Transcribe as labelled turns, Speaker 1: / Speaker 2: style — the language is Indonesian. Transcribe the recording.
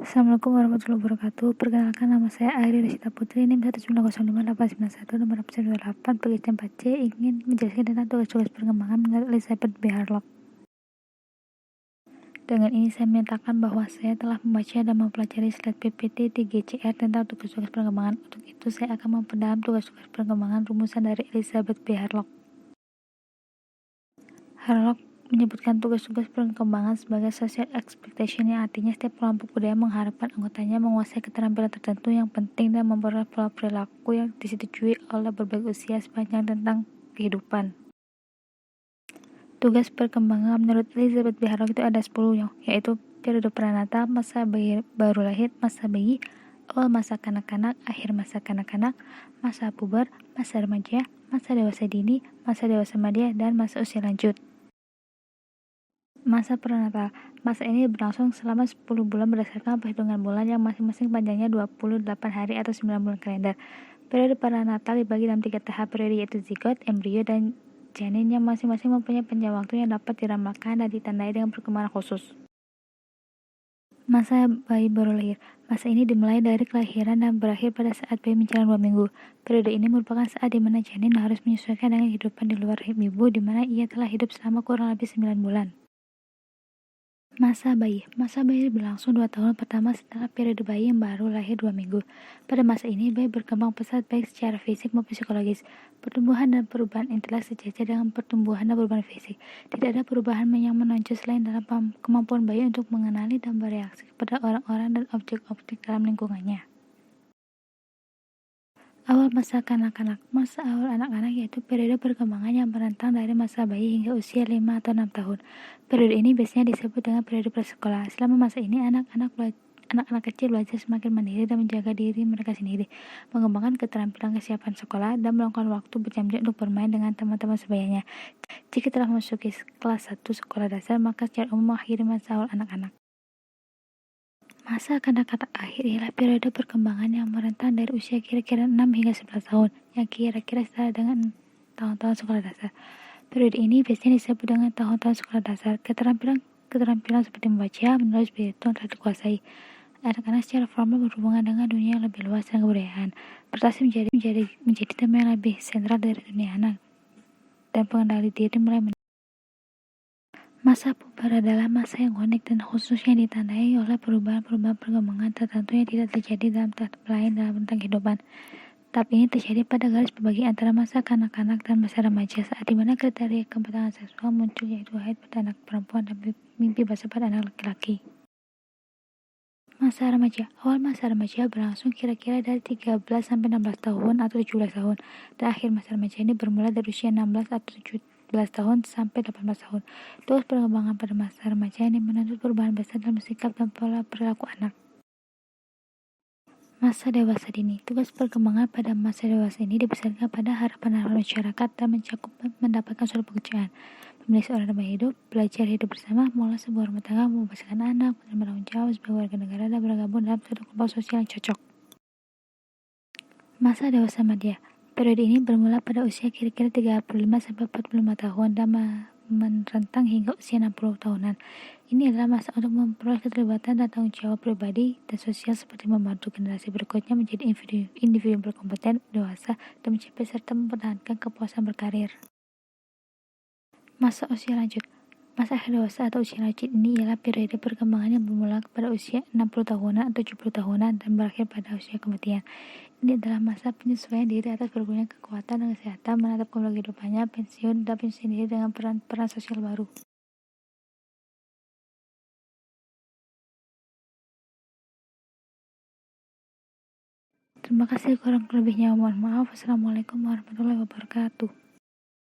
Speaker 1: Assalamualaikum warahmatullahi wabarakatuh. Perkenalkan, nama saya Airi Rashida Putri, NIM 1905891 nomor absen 28 Pegawai 4C, ingin menjelaskan tentang tugas-tugas perkembangan menurut Elizabeth B. Harlock. Dengan ini saya menyatakan bahwa saya telah membaca dan mempelajari slide PPT 3CR tentang tugas-tugas perkembangan. Untuk itu saya akan memperdalam tugas-tugas perkembangan rumusan dari Elizabeth B. Harlock. Harlock menyebutkan tugas-tugas perkembangan sebagai social expectation, yang artinya setiap kelompok budaya mengharapkan anggotanya menguasai keterampilan tertentu yang penting dan memperoleh pola perilaku yang disetujui oleh berbagai usia sepanjang tentang kehidupan. Tugas perkembangan menurut Elizabeth B. Harlock itu ada 10, yaitu periode pranata, masa bayi baru lahir, masa bayi, awal masa kanak-kanak, akhir masa kanak-kanak, masa puber, masa remaja, masa dewasa dini, masa dewasa madya, dan masa usia lanjut. Masa prenatal. Masa ini berlangsung selama 10 bulan berdasarkan perhitungan bulan yang masing-masing panjangnya 28 hari atau 9 bulan kalender. Periode prenatal dibagi dalam 3 tahap periode, yaitu zigot, embrio, dan janin, yang masing-masing mempunyai panjang waktu yang dapat diramalkan dan ditandai dengan perkembangan khusus. Masa bayi baru lahir. Masa ini dimulai dari kelahiran dan berakhir pada saat bayi menjalan 2 minggu. Periode ini merupakan saat di mana janin harus menyesuaikan dengan kehidupan di luar rahim ibu, di mana ia telah hidup selama kurang lebih 9 bulan. Masa bayi. Masa bayi berlangsung 2 tahun pertama setelah periode bayi yang baru lahir 2 minggu. Pada masa ini, bayi berkembang pesat baik secara fisik maupun psikologis. Pertumbuhan dan perubahan intelek sejajar dengan pertumbuhan dan perubahan fisik. Tidak ada perubahan yang menonjol selain dalam kemampuan bayi untuk mengenali dan bereaksi kepada orang-orang dan objek-objek dalam lingkungannya. Awal masa kanak-kanak. Masa awal anak-anak yaitu periode perkembangan yang merentang dari masa bayi hingga usia 5 atau 6 tahun. Periode ini biasanya disebut dengan periode prasekolah. Selama masa ini, anak-anak kecil belajar semakin mandiri dan menjaga diri mereka sendiri, mengembangkan keterampilan kesiapan sekolah, dan meluangkan waktu berjam-jam untuk bermain dengan teman-teman sebayanya. Jika telah memasuki kelas 1 sekolah dasar, maka secara umum mengakhiri masa awal anak-anak. Masa kanak-kanak akhir ialah periode perkembangan yang merentang dari usia kira-kira 6 hingga 11 tahun, yang kira-kira setara dengan tahun-tahun sekolah dasar. Periode ini biasanya disebut dengan tahun-tahun sekolah dasar. Keterampilan seperti membaca, menulis, berhitung telah dikuasai. Anak-anak secara formal berhubungan dengan dunia yang lebih luas dan kebudayaan. Prestasi menjadi tema yang lebih sentral dari dunia anak, dan pengendali diri mulai Masa puber adalah masa yang unik dan khusus yang ditandai oleh perubahan-perubahan perkembangan tertentu yang tidak terjadi dalam tahap lain dalam rentang kehidupan. Tahap ini terjadi pada garis pembagi antara masa kanak-kanak dan masa remaja, saat dimana kriteria kematangan seksual muncul, yaitu haid pada anak perempuan dan mimpi basah pada anak laki-laki. Masa remaja. Awal masa remaja berlangsung kira-kira dari 13 sampai 16 tahun atau 17 tahun, dan akhir masa remaja ini bermula dari usia 16 atau 17 tahun sampai 18 tahun. Tugas perkembangan pada masa remaja ini menuntut perubahan besar dalam sikap dan pola perilaku anak. Masa dewasa dini. Tugas perkembangan pada masa dewasa ini dibesarkan pada harapan-harapan masyarakat dan mencakup mendapatkan suatu pekerjaan, memilih seorang teman hidup, belajar hidup bersama, mulai sebuah rumah tangga, membesarkan anak, menerima tanggung jawab sebagai warga negara, dan bergabung dalam suatu kelompok sosial yang cocok. Masa dewasa madya. Periode ini bermula pada usia kira-kira 35 sampai 45 tahun dan merentang hingga usia 60 tahunan. Ini adalah masa untuk memperoleh keterlibatan dan tanggung jawab pribadi dan sosial, seperti membantu generasi berikutnya menjadi individu yang berkompeten, dewasa, dan mencapai serta mempertahankan kepuasan berkarir. Masa usia lanjut. Masa akhir dewasa atau usia lanjut ini ialah periode perkembangan yang bermula pada usia 60 tahunan atau 70 tahunan dan berakhir pada usia kematian. Ini adalah masa penyesuaian diri atas berguna kekuatan dan kesehatan, menatap kembali kehidupannya, pensiun, dan penyesuaian diri dengan peran sosial baru. Terima kasih, kurang lebihnya mohon maaf. Wassalamualaikum warahmatullahi wabarakatuh.